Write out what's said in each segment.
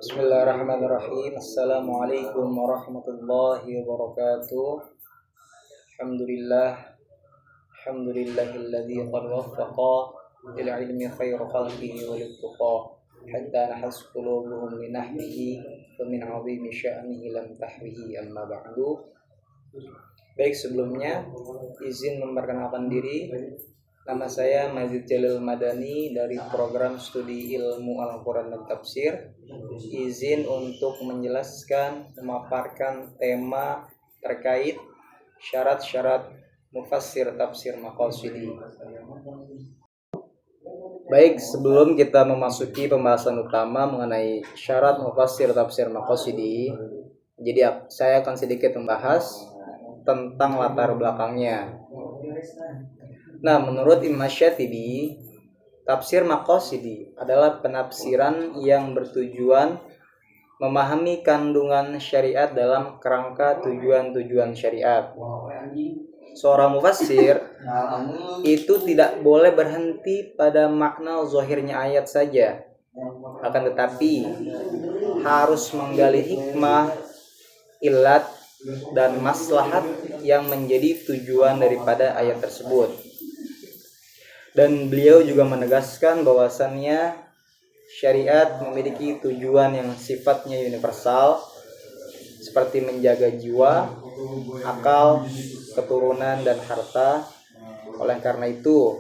Bismillahirrahmanirrahim. Assalamualaikum warahmatullahi wabarakatuh. Alhamdulillah. Alhamdulillahilladzi qad waffaqa lil ilmi khairu khalqihi wa lit tuqa hatta nahas qulubuhum min nahwihi wa min 'azimi sya'nihi lam tahwihi amma ba'du. Baik, sebelumnya izin memperkenalkan diri. Nama saya Mazid Jalil Madani dari program studi ilmu Al-Quran dan Tafsir. Izin untuk menjelaskan, memaparkan tema terkait syarat-syarat mufassir tafsir maqasidi. Baik, sebelum kita memasuki pembahasan utama mengenai syarat mufassir tafsir maqasidi, jadi saya akan sedikit membahas tentang latar belakangnya. Nah, menurut Imam Syatibi, tafsir maqasidi adalah penafsiran yang bertujuan memahami kandungan syariat dalam kerangka tujuan-tujuan syariat. Seorang mufassir itu tidak boleh berhenti pada makna zahirnya ayat saja, akan tetapi harus menggali hikmah, ilat, dan maslahat yang menjadi tujuan daripada ayat tersebut. Dan beliau juga menegaskan bahwasannya syariat memiliki tujuan yang sifatnya universal, seperti menjaga jiwa, akal, keturunan, dan harta. Oleh karena itu,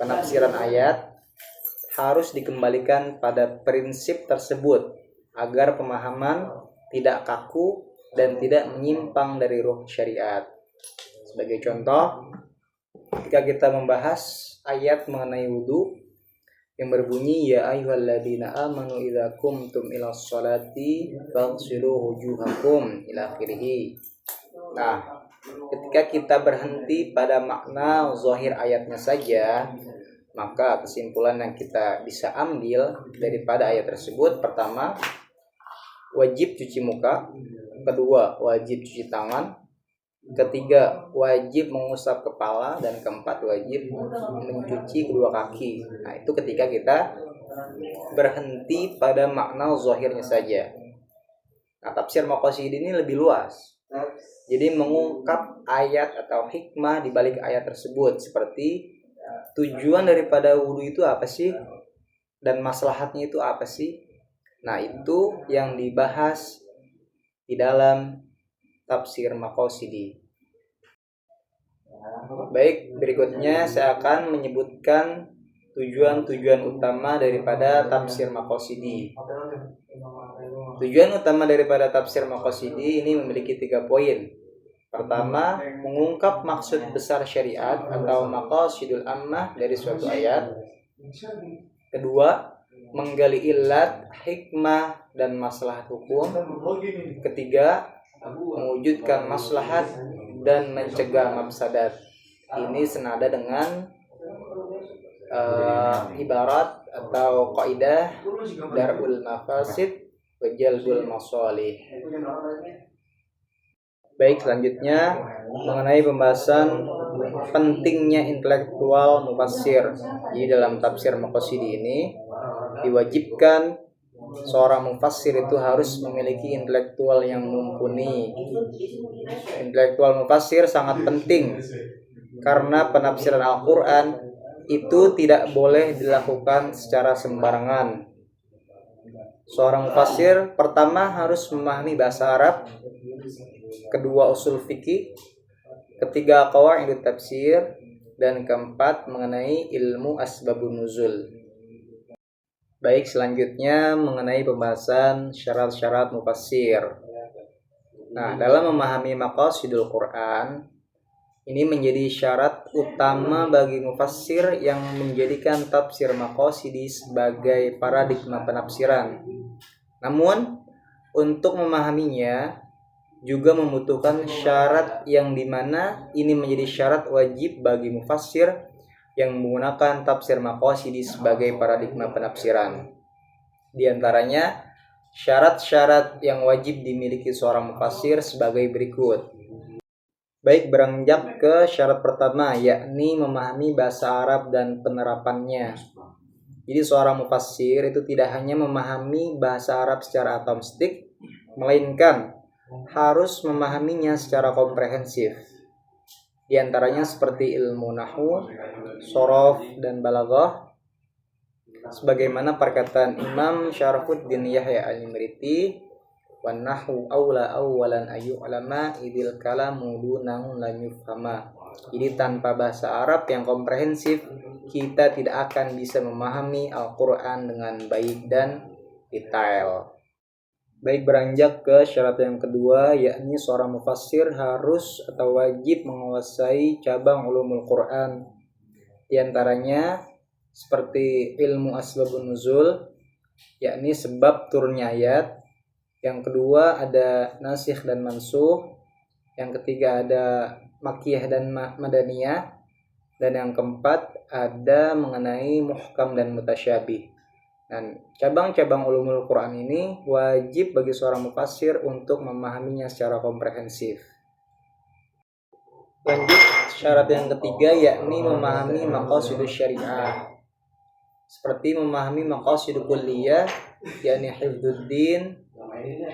penafsiran ayat harus dikembalikan pada prinsip tersebut agar pemahaman tidak kaku dan tidak menyimpang dari ruh syariat. Sebagai contoh, ketika kita membahas ayat mengenai wudu yang berbunyi ya ayyuhalladzina amanu idza qumtum ilas sholati faghsilu wujuhakum ila akhirih. Nah, ketika kita berhenti pada makna zahir ayatnya saja, maka kesimpulan yang kita bisa ambil daripada ayat tersebut, pertama, wajib cuci muka, kedua, wajib cuci tangan, ketiga, wajib mengusap kepala, dan keempat, wajib mencuci kedua kaki. Nah, itu ketika kita berhenti pada makna zahirnya saja. Nah, tafsir maqasidi ini lebih luas. Jadi mengungkap ayat atau hikmah di balik ayat tersebut, seperti tujuan daripada wudu itu apa sih? Dan maslahatnya itu apa sih? Nah, itu yang dibahas di dalam tafsir maqasidi. Baik, berikutnya saya akan menyebutkan tujuan-tujuan utama daripada tafsir maqasidi. Tujuan utama daripada tafsir maqasidi ini memiliki 3 poin. Pertama, mengungkap maksud besar syariat atau maqasidul ammah dari suatu ayat. Kedua, menggali ilat, hikmah, dan maslahat hukum. Ketiga, mewujudkan maslahat dan mencegah mafsadat. Ini senada dengan ibarat atau kaidah darul mafasid wa jalbul masalih. Baik, selanjutnya mengenai pembahasan pentingnya intelektual mufassir. Di dalam tafsir maqasidi ini diwajibkan seorang mufassir itu harus memiliki intelektual yang mumpuni. Intelektual mufassir sangat penting karena penafsiran Al-Quran itu tidak boleh dilakukan secara sembarangan. Seorang mufassir pertama harus memahami bahasa Arab, kedua usul fikih, ketiga qawaidut tafsir, dan keempat mengenai ilmu asbabun nuzul. Baik, selanjutnya mengenai pembahasan syarat-syarat mufassir. Nah, dalam memahami maqasidul Quran, ini menjadi syarat utama bagi mufassir yang menjadikan tafsir maqasidi sebagai paradigma penafsiran. Namun, untuk memahaminya juga membutuhkan syarat yang dimana ini menjadi syarat wajib bagi mufassir yang menggunakan tafsir maqasidi sebagai paradigma penafsiran. Di antaranya syarat-syarat yang wajib dimiliki seorang mufassir sebagai berikut. Baik, beranjak ke syarat pertama, yakni memahami bahasa Arab dan penerapannya. Jadi seorang mufassir itu tidak hanya memahami bahasa Arab secara atomstik, melainkan harus memahaminya secara komprehensif. Di antaranya seperti ilmu nahwu, shorof, dan balaghah. Sebagaimana perkataan Imam Syarafuddin Yahya Al-Imriti, "Wan nahwu aula awwalan ayyu'lama idil kalamu dunahu lam yufhama." Jadi tanpa bahasa Arab yang komprehensif, kita tidak akan bisa memahami Al-Quran dengan baik dan detail. Baik, beranjak ke syarat yang kedua, yakni seorang mufassir harus atau wajib menguasai cabang ulumul Quran. Di antaranya seperti ilmu asbabun nuzul, yakni sebab turunnya ayat. Yang kedua ada nasikh dan mansukh. Yang ketiga ada makiyah dan madaniyah. Dan yang keempat ada mengenai muhkam dan mutasyabih. Dan cabang-cabang ulumul Quran ini wajib bagi seorang mufassir untuk memahaminya secara komprehensif. Lanjut, syarat yang ketiga yakni memahami maqasidus syariah. Seperti memahami maqasidul kulliyah, yakni hifdzuddin,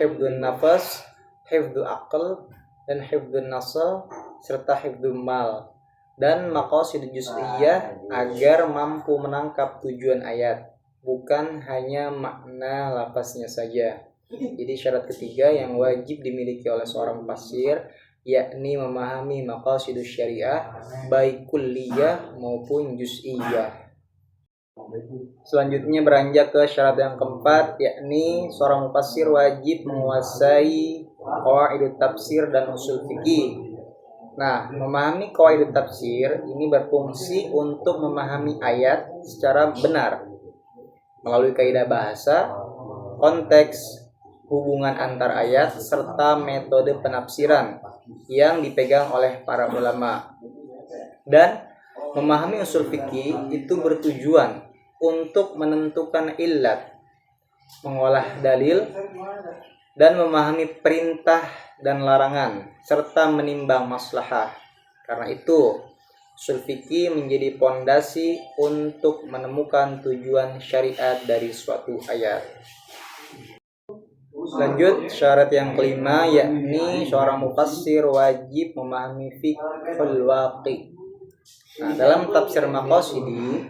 hifdzun nafas, hifdzul aql, dan hifdzun nasl, serta hifdzul mal. Dan maqasid juz'iyah agar mampu menangkap tujuan ayat, bukan hanya makna lafaznya saja. Jadi syarat ketiga yang wajib dimiliki oleh seorang mufassir yakni memahami maqasidus syariah baik kulliyah maupun juz'iyah. Selanjutnya beranjak ke syarat yang keempat, yakni seorang mufassir wajib menguasai qawaidut tafsir dan usul fikih. Nah, memahami qawaidut tafsir ini berfungsi untuk memahami ayat secara benar melalui kaidah bahasa, konteks, hubungan antar ayat, serta metode penafsiran yang dipegang oleh para ulama. Dan memahami usul fikih itu bertujuan untuk menentukan illat, mengolah dalil, dan memahami perintah dan larangan, serta menimbang maslahah. Karena itu, usul fikih menjadi pondasi untuk menemukan tujuan syariat dari suatu ayat. Lanjut, syarat yang kelima yakni seorang mufassir wajib memahami fiqhul waqi'. Nah, dalam tafsir maqasidi,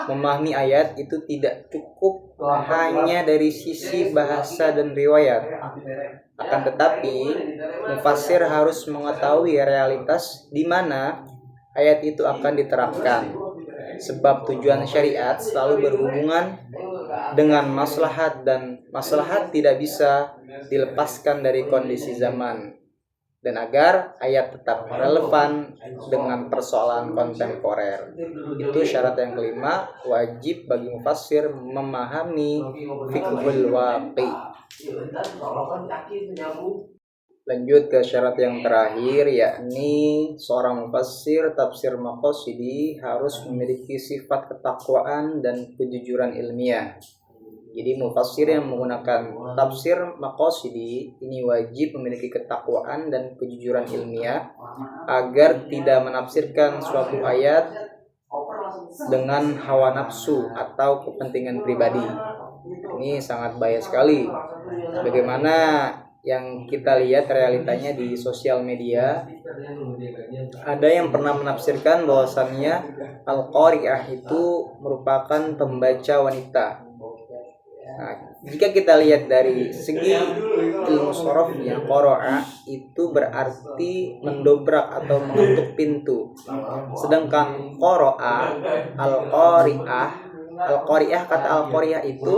memahami ayat itu tidak cukup hanya dari sisi bahasa dan riwayat. Akan tetapi, mufassir harus mengetahui realitas di mana ayat itu akan diterapkan. Sebab tujuan syariat selalu berhubungan dengan maslahat, dan maslahat tidak bisa dilepaskan dari kondisi zaman. Dan agar ayat tetap relevan dengan persoalan kontemporer. Itu syarat yang kelima, wajib bagi mufassir memahami fiqhul waqi'. Lanjut ke syarat yang terakhir, yakni seorang mufassir tafsir maqasidi harus memiliki sifat ketakwaan dan kejujuran ilmiah. Jadi mufassir yang menggunakan tafsir maqasidi ini wajib memiliki ketakwaan dan kejujuran ilmiah agar tidak menafsirkan suatu ayat dengan hawa nafsu atau kepentingan pribadi. Ini sangat bahaya sekali. Bagaimana yang kita lihat realitanya di sosial media, ada yang pernah menafsirkan bahwasannya al-qari'ah itu merupakan pembaca wanita. Nah, jika kita lihat dari segi ilmu sorofnya, qara'a itu berarti mendobrak atau mengetuk pintu. Sedangkan qara'a, al-qari'ah, kata al-qari'ah itu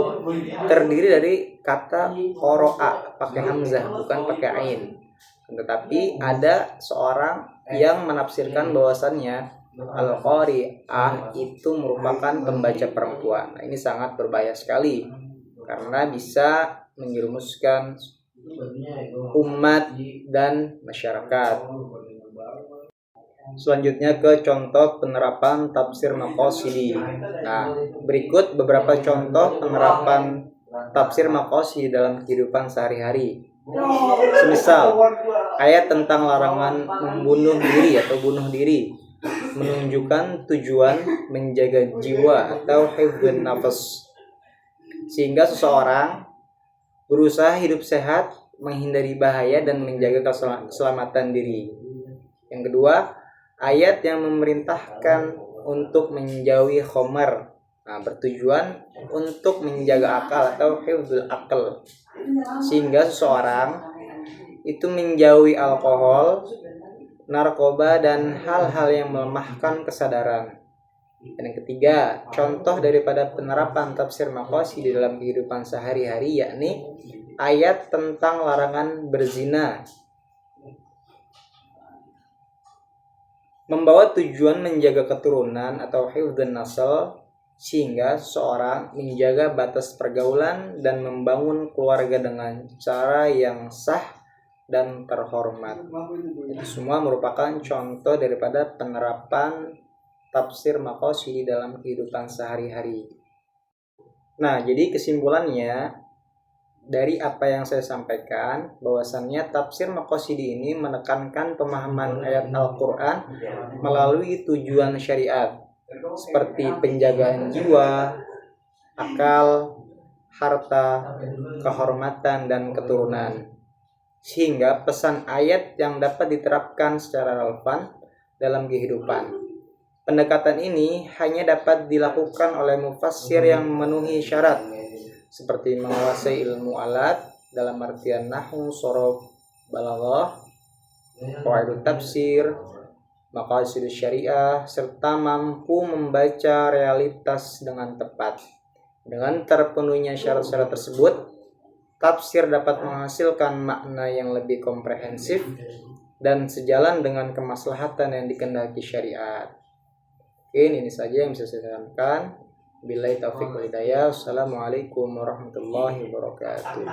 terdiri dari kata qara'a pakai hamzah, bukan pakai ain. Tetapi ada seorang yang menafsirkan bahwasannya al-qari'ah itu merupakan pembaca perempuan. Nah, ini sangat berbahaya sekali karena bisa menjerumuskan umat dan masyarakat. Selanjutnya ke contoh penerapan tafsir maqasidi. Nah, berikut beberapa contoh penerapan tafsir maqasidi dalam kehidupan sehari-hari. Semisal ayat tentang larangan membunuh diri atau bunuh diri. menunjukkan tujuan menjaga jiwa atau hifdzun nafas, sehingga seseorang berusaha hidup sehat, menghindari bahaya dan menjaga keselamatan diri. Yang kedua, ayat yang memerintahkan untuk menjauhi khamar, bertujuan untuk menjaga akal atau hifdzul akal, sehingga seseorang itu menjauhi alkohol, narkoba dan hal-hal yang melemahkan kesadaran. Dan yang ketiga, contoh daripada penerapan tafsir maqasid di dalam kehidupan sehari-hari yakni ayat tentang larangan berzina, membawa tujuan menjaga keturunan atau hifdzun nasl, sehingga seorang menjaga batas pergaulan dan membangun keluarga dengan cara yang sah dan terhormat. Itu semua merupakan contoh daripada penerapan tafsir maqasid dalam kehidupan sehari-hari. Nah, jadi kesimpulannya dari apa yang saya sampaikan, bahwasannya tafsir maqasid ini menekankan pemahaman ayat Al-Quran melalui tujuan syariat seperti penjagaan jiwa, akal, harta, kehormatan, dan keturunan, sehingga pesan ayat yang dapat diterapkan secara relevan dalam kehidupan. Pendekatan ini hanya dapat dilakukan oleh mufassir yang memenuhi syarat seperti menguasai ilmu alat dalam artian nahwu, shorof, balaghah, qawaidut tafsir, maqasidus syariah, serta mampu membaca realitas dengan tepat. Dengan terpenuhinya syarat-syarat tersebut, tafsir dapat menghasilkan makna yang lebih komprehensif dan sejalan dengan kemaslahatan yang dikehendaki syariat. Ini saja yang bisa saya sampaikan. Billahi taufiq wal hidayah. Wassalamualaikum warahmatullahi wabarakatuh.